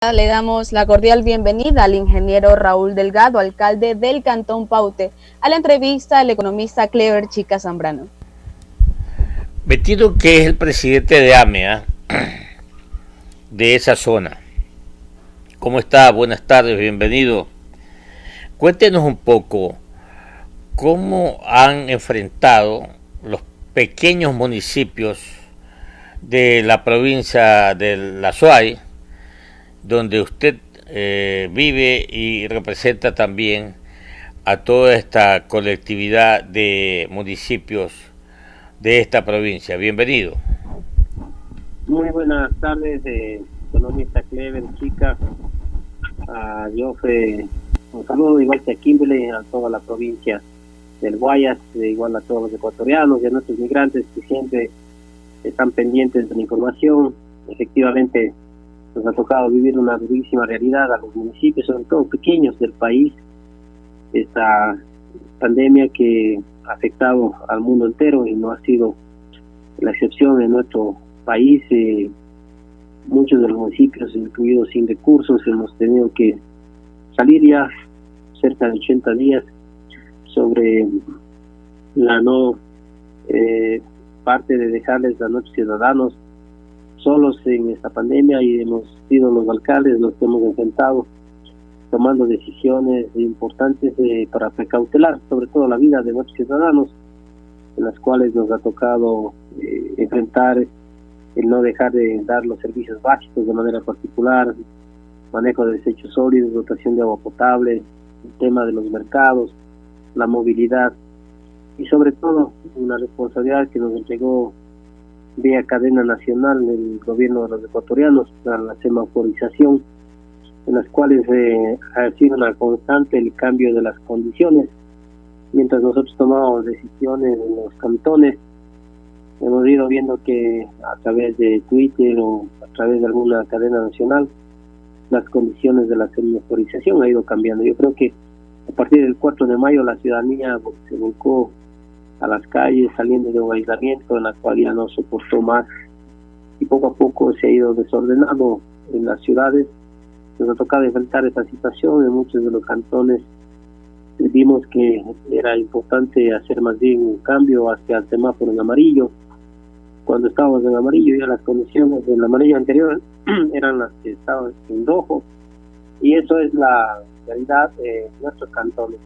Le damos la cordial bienvenida al ingeniero Raúl Delgado, alcalde del Cantón Paute, a la entrevista al economista Clever Chica Zambrano. Metido que es el presidente de AMEA, de esa zona. ¿Cómo está? Buenas tardes, bienvenido. Cuéntenos un poco cómo han enfrentado los pequeños municipios de la provincia de La Suay, donde usted vive y representa también a toda esta colectividad de municipios de esta provincia. Bienvenido. Muy buenas tardes, economista Clever Chica, a Jofe, un saludo igual que a Kimberley, a toda la provincia del Guayas, igual a todos los ecuatorianos y a nuestros migrantes que siempre están pendientes de la información. Efectivamente, nos ha tocado vivir una durísima realidad a los municipios, sobre todo pequeños del país, esta pandemia que ha afectado al mundo entero y no ha sido la excepción en nuestro país. Muchos de los municipios, incluidos sin recursos, hemos tenido que salir ya cerca de 80 días sobre la no parte de dejarles a nuestros ciudadanos solos en esta pandemia, y hemos sido los alcaldes los que hemos enfrentado tomando decisiones importantes para precautelar sobre todo la vida de nuestros ciudadanos, en las cuales nos ha tocado enfrentar el no dejar de dar los servicios básicos de manera particular, manejo de desechos sólidos, dotación de agua potable, el tema de los mercados, la movilidad y sobre todo una responsabilidad que nos entregó vía cadena nacional el gobierno de los ecuatorianos para la semaforización, en las cuales ha sido una constante el cambio de las condiciones. Mientras nosotros tomábamos decisiones en los cantones, hemos ido viendo que a través de Twitter o a través de alguna cadena nacional, las condiciones de la semaforización ha ido cambiando. Yo creo que a partir del 4 de mayo la ciudadanía se volcó a las calles, saliendo de un aislamiento en la cual ya no soportó más, y poco a poco se ha ido desordenando en las ciudades. Nos ha tocado enfrentar esta situación en muchos de los cantones. Vimos que era importante hacer más bien un cambio hacia el semáforo en amarillo. Cuando estábamos en amarillo, ya las condiciones del amarillo anterior eran las que estaban en rojo, y eso es la realidad de nuestros cantones.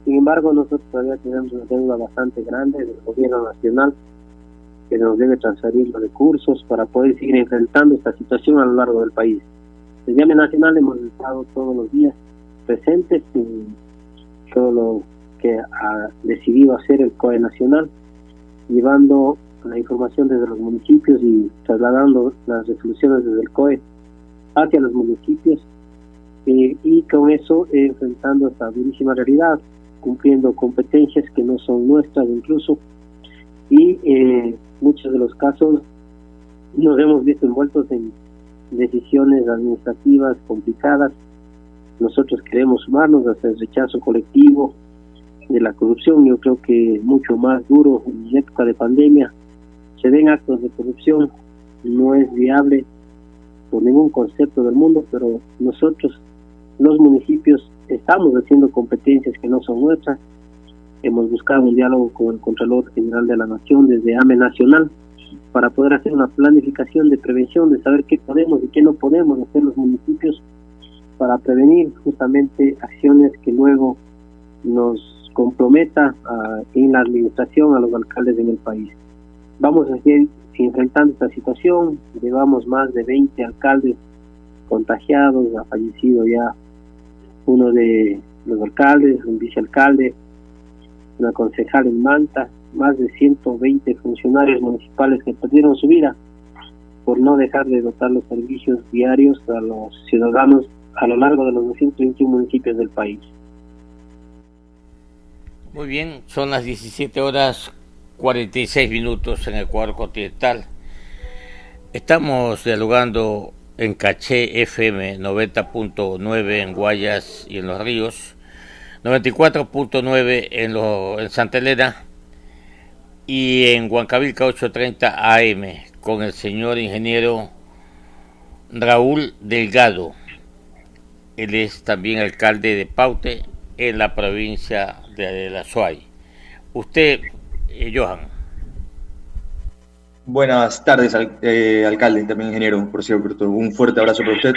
Sin embargo, nosotros todavía tenemos una deuda bastante grande del gobierno nacional, que nos debe transferir los recursos para poder seguir enfrentando esta situación a lo largo del país. Desde AME Nacional hemos estado todos los días presentes en todo lo que ha decidido hacer el COE Nacional, llevando la información desde los municipios y trasladando las resoluciones desde el COE hacia los municipios, y con eso enfrentando esta durísima realidad, cumpliendo competencias que no son nuestras incluso, y muchos de los casos nos hemos visto envueltos en decisiones administrativas complicadas. Nosotros queremos sumarnos hacia el rechazo colectivo de la corrupción. Yo creo que es mucho más duro en época de pandemia. Se ven actos de corrupción, no es viable por ningún concepto del mundo, pero nosotros, los municipios, estamos haciendo competencias que no son nuestras. Hemos buscado un diálogo con el Contralor General de la Nación desde AME Nacional para poder hacer una planificación de prevención, de saber qué podemos y qué no podemos hacer los municipios para prevenir justamente acciones que luego nos comprometa en la administración a los alcaldes en el país. Vamos a seguir enfrentando esta situación. Llevamos más de 20 alcaldes contagiados, ha fallecido ya uno de los alcaldes, un vicealcalde, una concejal en Manta, más de 120 funcionarios municipales que perdieron su vida por no dejar de dotar los servicios diarios a los ciudadanos a lo largo de los 221 municipios del país. Muy bien, son las 17:46 en Ecuador continental. Estamos dialogando en Caché FM 90.9 en Guayas y en Los Ríos, 94.9 en Santa Elena y en Huancavilca 830 AM con el señor ingeniero Raúl Delgado. Él es también alcalde de Paute en la provincia de la Azuay. Usted, Johan. Buenas tardes, alcalde, también ingeniero, por cierto. Un fuerte abrazo para usted.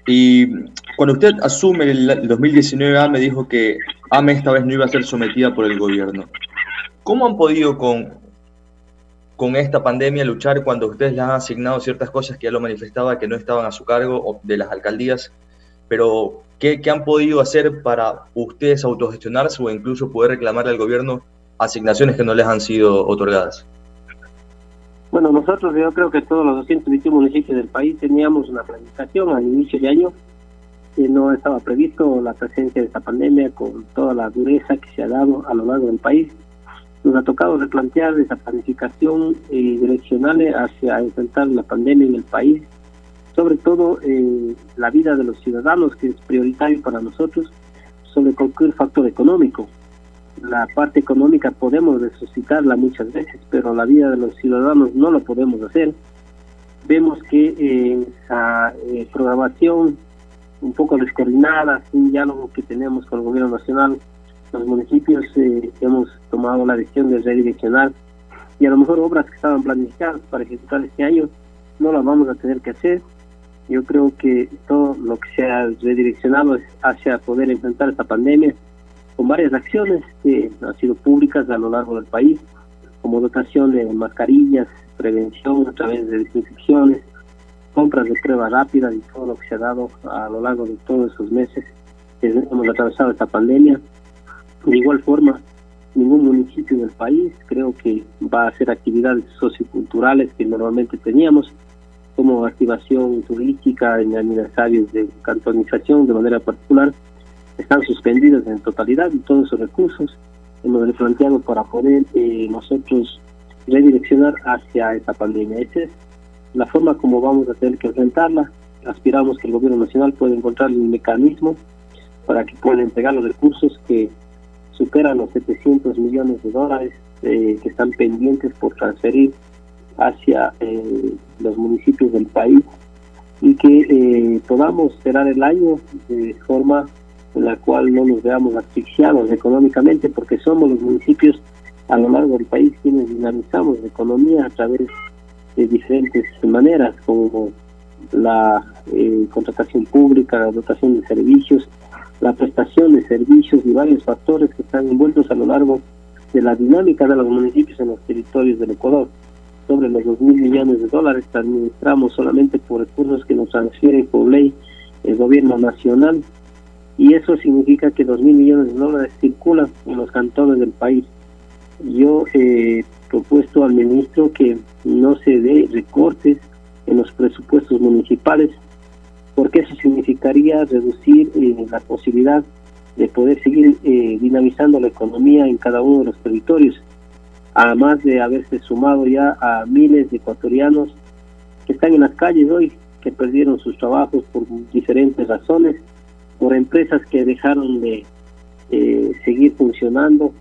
Y cuando usted asume el 2019, AME dijo que AME esta vez no iba a ser sometida por el gobierno. ¿Cómo han podido con esta pandemia luchar cuando ustedes les han asignado ciertas cosas que ya lo manifestaba, que no estaban a su cargo de las alcaldías? Pero, ¿qué han podido hacer para ustedes autogestionarse o incluso poder reclamarle al gobierno asignaciones que no les han sido otorgadas? Bueno, nosotros, yo creo que todos los 221 municipios del país teníamos una planificación al inicio de año que no estaba previsto la presencia de esta pandemia con toda la dureza que se ha dado a lo largo del país. Nos ha tocado replantear esa planificación direccional hacia enfrentar la pandemia en el país, sobre todo la vida de los ciudadanos, que es prioritario para nosotros, sobre cualquier factor económico. La parte económica podemos resucitarla muchas veces, pero la vida de los ciudadanos no lo podemos hacer. Vemos que esa programación un poco descoordinada, sin diálogo que tenemos con el gobierno nacional, los municipios hemos tomado la decisión de redireccionar, y a lo mejor obras que estaban planificadas para ejecutar este año no las vamos a tener que hacer. Yo creo que todo lo que se ha redireccionado es hacia poder enfrentar esta pandemia con varias acciones que han sido públicas a lo largo del país, como dotación de mascarillas, prevención a través de desinfecciones, compras de pruebas rápidas y todo lo que se ha dado a lo largo de todos esos meses que hemos atravesado esta pandemia. De igual forma, ningún municipio del país creo que va a hacer actividades socioculturales que normalmente teníamos, como activación turística en aniversarios de cantonización de manera particular, están suspendidas en totalidad, y todos esos recursos hemos replanteado para poder nosotros redireccionar hacia esta pandemia. Esa es la forma como vamos a tener que enfrentarla. Aspiramos que el gobierno nacional pueda encontrar un mecanismo para que pueda entregar los recursos que superan los 700 millones de dólares que están pendientes por transferir hacia los municipios del país, y que podamos cerrar el año de forma en la cual no nos veamos asfixiados económicamente, porque somos los municipios a lo largo del país quienes dinamizamos la economía a través de diferentes maneras, como la contratación pública, la dotación de servicios, la prestación de servicios y varios factores que están envueltos a lo largo de la dinámica de los municipios en los territorios del Ecuador. Sobre los 2.000 millones de dólares que administramos solamente por recursos que nos transfiere por ley el gobierno nacional, y eso significa que 2.000 millones de dólares circulan en los cantones del país. Yo he propuesto al ministro que no se dé recortes en los presupuestos municipales, porque eso significaría reducir la posibilidad de poder seguir dinamizando la economía en cada uno de los territorios, además de haberse sumado ya a miles de ecuatorianos que están en las calles hoy, que perdieron sus trabajos por diferentes razones, por empresas que dejaron de seguir funcionando.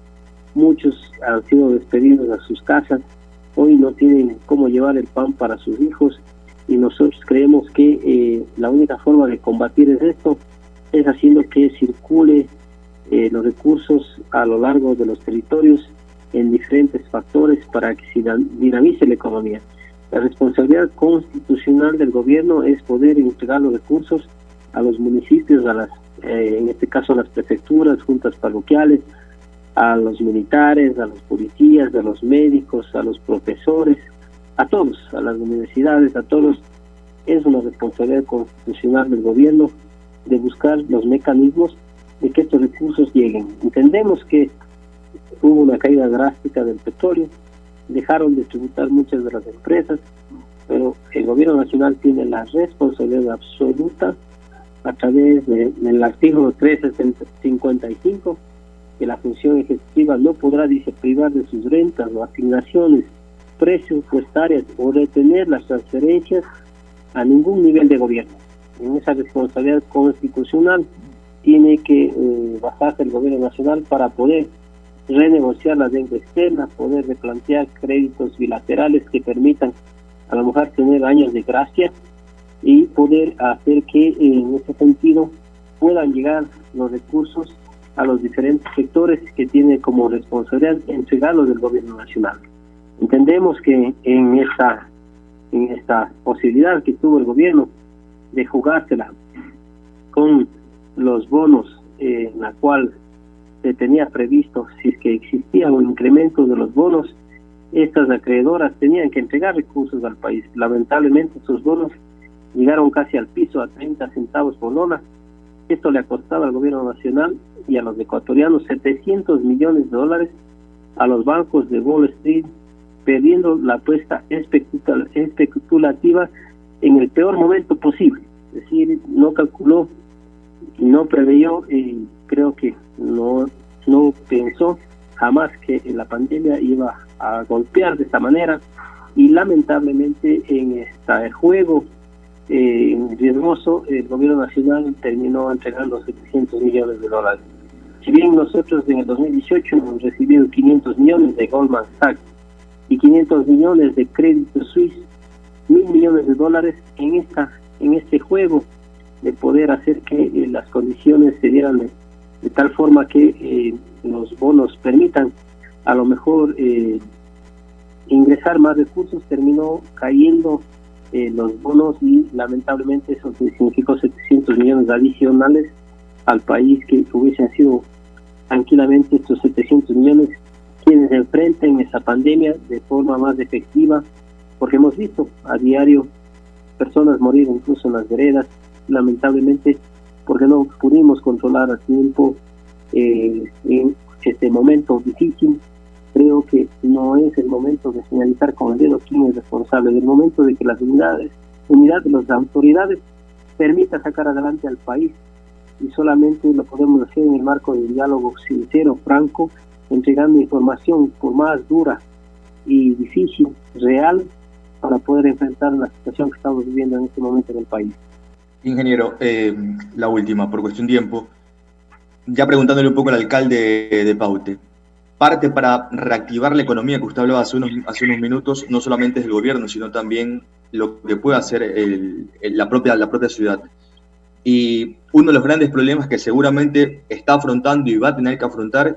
Muchos han sido despedidos a sus casas, hoy no tienen cómo llevar el pan para sus hijos, y nosotros creemos que la única forma de combatir esto es haciendo que circule los recursos a lo largo de los territorios en diferentes factores para que se dinamice la economía. La responsabilidad constitucional del gobierno es poder entregar los recursos a los municipios, a las en este caso a las prefecturas, juntas parroquiales, a los militares, a los policías, a los médicos, a los profesores, a todos, a las universidades, a todos. Es una responsabilidad constitucional del gobierno de buscar los mecanismos de que estos recursos lleguen. Entendemos que hubo una caída drástica del petróleo, dejaron de tributar muchas de las empresas, pero el gobierno nacional tiene la responsabilidad absoluta a través del artículo 1355, que la función ejecutiva no podrá, dice, privar de sus rentas o asignaciones presupuestarias o retener las transferencias a ningún nivel de gobierno. En esa responsabilidad constitucional tiene que basarse el gobierno nacional para poder renegociar la deuda externa, poder replantear créditos bilaterales que permitan a lo mejor tener años de gracia y poder hacer que en ese sentido puedan llegar los recursos a los diferentes sectores que tiene como responsabilidad entregarlos del gobierno nacional. Entendemos que en esta posibilidad que tuvo el gobierno de jugársela con los bonos en la cual se tenía previsto, si es que existía un incremento de los bonos, estas acreedoras tenían que entregar recursos al país. Lamentablemente esos bonos llegaron casi al piso, a 30 centavos por dólar. Esto le ha costado al gobierno nacional y a los ecuatorianos 700 millones de dólares, a los bancos de Wall Street, perdiendo la apuesta especulativa en el peor momento posible. Es decir, no calculó, no preveyó y creo que no pensó jamás que la pandemia iba a golpear de esta manera, y lamentablemente en este juego riesgoso el gobierno nacional terminó entregando 700 millones de dólares. Si bien nosotros en el 2018 hemos recibido 500 millones de Goldman Sachs y 500 millones de Credit Suisse, 1.000 millones de dólares en este juego de poder hacer que las condiciones se dieran de tal forma que los bonos permitan a lo mejor ingresar más recursos, terminó cayendo los bonos, y lamentablemente eso significó 700 millones adicionales al país, que hubiesen sido tranquilamente estos 700 millones quienes enfrenten esa pandemia de forma más efectiva, porque hemos visto a diario personas morir incluso en las veredas, lamentablemente porque no pudimos controlar a tiempo en este momento difícil. Creo que no es el momento de señalizar con el dedo quién es responsable, es el momento de que las unidad de las autoridades permita sacar adelante al país, y solamente lo podemos hacer en el marco de diálogo sincero, franco, entregando información por más dura y difícil, real, para poder enfrentar la situación que estamos viviendo en este momento en el país. Ingeniero, la última, por cuestión de tiempo, ya preguntándole un poco al alcalde de Paute. Parte para reactivar la economía que usted hablaba hace unos minutos, no solamente es el gobierno, sino también lo que puede hacer la propia ciudad. Y uno de los grandes problemas que seguramente está afrontando y va a tener que afrontar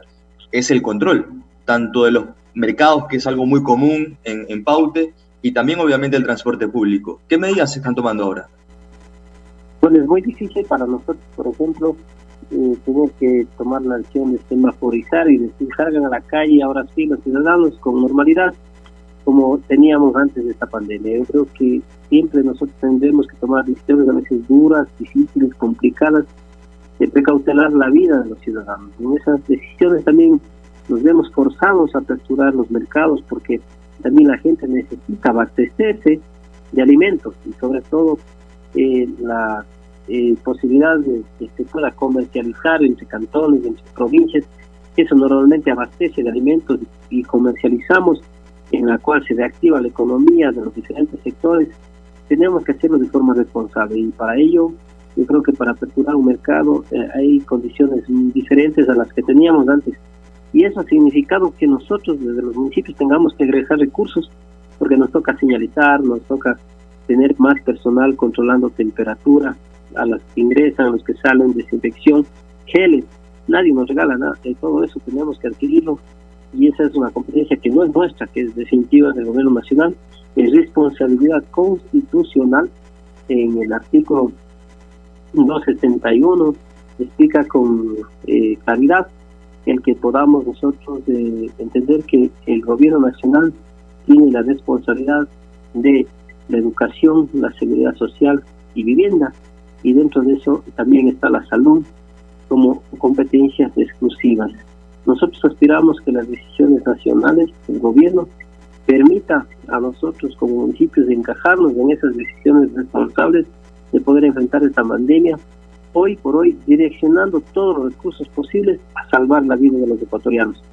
es el control, tanto de los mercados, que es algo muy común en Paute, y también obviamente el transporte público. ¿Qué medidas se están tomando ahora? Bueno, es muy difícil para nosotros, por ejemplo, tener que tomar la acción de semaforizar y decir salgan a la calle ahora sí los ciudadanos con normalidad, como teníamos antes de esta pandemia. Yo creo que siempre nosotros tendremos que tomar decisiones a veces duras, difíciles, complicadas, de precautelar la vida de los ciudadanos. En esas decisiones también nos vemos forzados a aperturar los mercados, porque también la gente necesita abastecerse de alimentos, y sobre todo la posibilidad de que se pueda comercializar entre cantones, entre provincias. Eso normalmente abastece de alimentos y comercializamos, en la cual se reactiva la economía de los diferentes sectores. Tenemos que hacerlo de forma responsable, y para ello yo creo que para aperturar un mercado hay condiciones diferentes a las que teníamos antes, y eso ha significado que nosotros desde los municipios tengamos que agregar recursos, porque nos toca señalizar, nos toca tener más personal controlando temperatura a las que ingresan, a los que salen, desinfección, geles. Nadie nos regala nada, de todo eso tenemos que adquirirlo, y esa es una competencia que no es nuestra, que es definitiva del gobierno nacional, es responsabilidad constitucional. En el artículo 271 explica con claridad el que podamos nosotros entender que el gobierno nacional tiene la responsabilidad de la educación, la seguridad social y vivienda, y dentro de eso también está la salud como competencias exclusivas. Nosotros aspiramos que las decisiones nacionales del gobierno permita a nosotros como municipios de encajarnos en esas decisiones responsables de poder enfrentar esta pandemia, hoy por hoy direccionando todos los recursos posibles a salvar la vida de los ecuatorianos.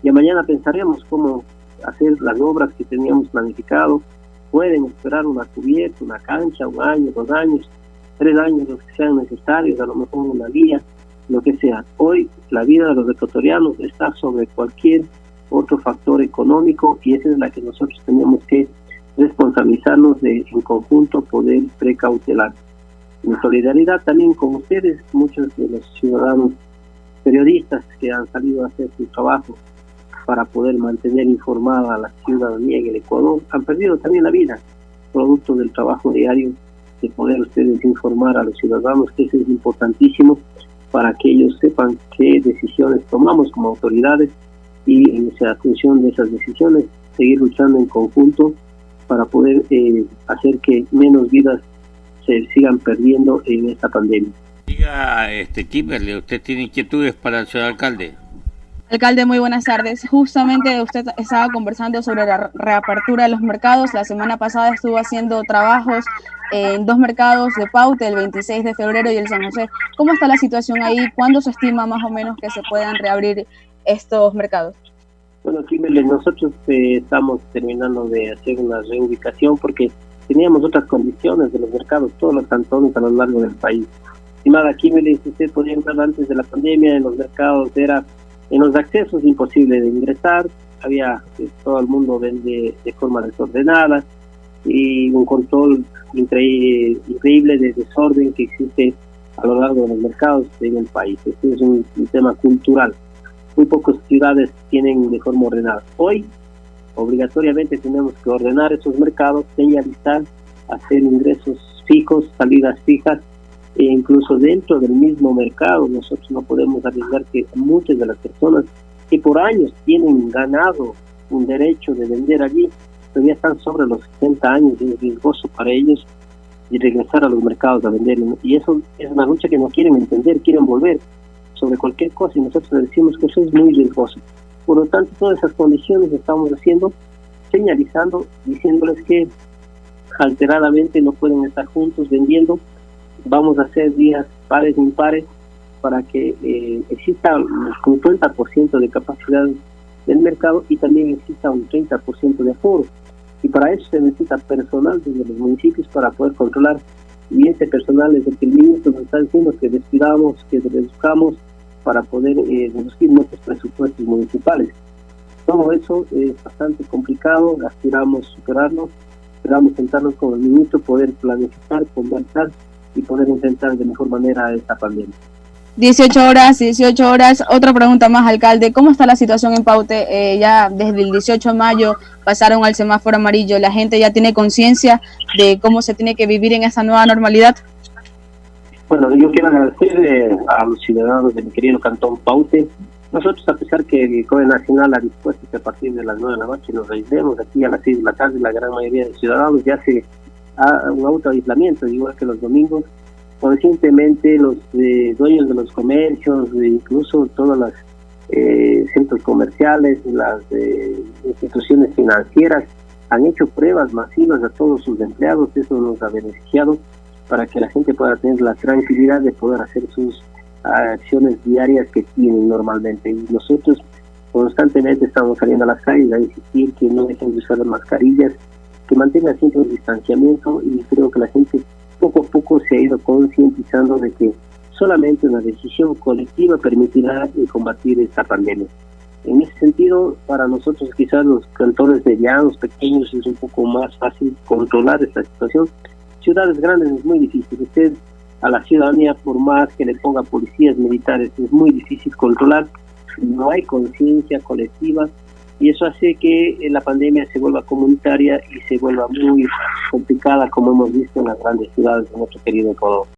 Y mañana pensaremos cómo hacer las obras que teníamos planificado. Pueden esperar una cubierta, una cancha, 1 año, 2 años, 3 años, los que sean necesarios, a lo mejor una vía, lo que sea. Hoy la vida de los ecuatorianos está sobre cualquier otro factor económico, y esa es la que nosotros tenemos que responsabilizarnos de en conjunto poder precautelar. Mi solidaridad también con ustedes, muchos de los ciudadanos periodistas que han salido a hacer su trabajo para poder mantener informada a la ciudadanía en el Ecuador, han perdido también la vida, producto del trabajo diario de poder ustedes informar a los ciudadanos, que eso es importantísimo para que ellos sepan qué decisiones tomamos como autoridades y en esa función de esas decisiones seguir luchando en conjunto para poder hacer que menos vidas se sigan perdiendo en esta pandemia. Diga, Kimberly, ¿usted tiene inquietudes para el señor alcalde? Alcalde, muy buenas tardes. Justamente usted estaba conversando sobre la reapertura de los mercados. La semana pasada estuvo haciendo trabajos en 2 mercados de Paute, el 26 de febrero y el San José. ¿Cómo está la situación ahí? ¿Cuándo se estima más o menos que se puedan reabrir estos mercados? Bueno, Kimberly, nosotros estamos terminando de hacer una reubicación porque teníamos otras condiciones de los mercados, todos los cantones a lo largo del país. Estimada Kimberly, si usted podía ver antes de la pandemia, en los mercados era en los accesos imposible de ingresar, había todo el mundo vende de forma desordenada y un control increíble de desorden que existe a lo largo de los mercados en el país. Este es un tema cultural. Muy pocas ciudades tienen de forma ordenada. Hoy, obligatoriamente tenemos que ordenar esos mercados, señalizar, hacer ingresos fijos, salidas fijas, e incluso dentro del mismo mercado nosotros no podemos arriesgar que muchas de las personas que por años tienen ganado un derecho de vender allí, todavía están sobre los 60 años y es riesgoso para ellos y regresar a los mercados a vender. Y eso es una lucha que no quieren entender, quieren volver sobre cualquier cosa y nosotros les decimos que eso es muy riesgoso. Por lo tanto, todas esas condiciones estamos haciendo, señalizando, diciéndoles que alteradamente no pueden estar juntos vendiendo. Vamos a hacer días pares e impares para que exista un 50% de capacidad del mercado y también exista un 30% de aforo. Y para eso se necesita personal desde los municipios para poder controlar. Y ese personal es el que el ministro nos está diciendo que despidamos, que reduzcamos para poder reducir nuestros presupuestos municipales. Todo eso es bastante complicado, aspiramos superarlo, esperamos sentarnos con el ministro, poder planificar, conversar y poder enfrentar de mejor manera esta pandemia. 18 horas. Otra pregunta más, alcalde. ¿Cómo está la situación en Paute? Ya desde el 18 de mayo pasaron al semáforo amarillo. ¿La gente ya tiene conciencia de cómo se tiene que vivir en esa nueva normalidad? Bueno, yo quiero agradecer a los ciudadanos de mi querido cantón Paute. Nosotros, a pesar que el COE Nacional ha dispuesto que a partir de las 9 de la noche nos reunimos aquí a las 6 de la tarde, la gran mayoría de ciudadanos ya se un autoaislamiento, igual que los domingos. Conscientemente los dueños de los comercios, incluso todas las centros comerciales, las instituciones financieras han hecho pruebas masivas a todos sus empleados. Eso nos ha beneficiado para que la gente pueda tener la tranquilidad de poder hacer sus acciones diarias que tienen normalmente. Y nosotros constantemente estamos saliendo a las calles a insistir que no dejen de usar las mascarillas, que mantengan siempre el distanciamiento, y creo que la gente poco a poco se ha ido concientizando de que solamente una decisión colectiva permitirá combatir esta pandemia. En ese sentido, para nosotros quizás los cantones medianos, pequeños, es un poco más fácil controlar esta situación. Ciudades grandes es muy difícil. Usted a la ciudadanía, por más que le ponga policías militares, es muy difícil controlar. No hay conciencia colectiva y eso hace que la pandemia se vuelva comunitaria y se vuelva muy complicada, como hemos visto en las grandes ciudades de nuestro querido Ecuador.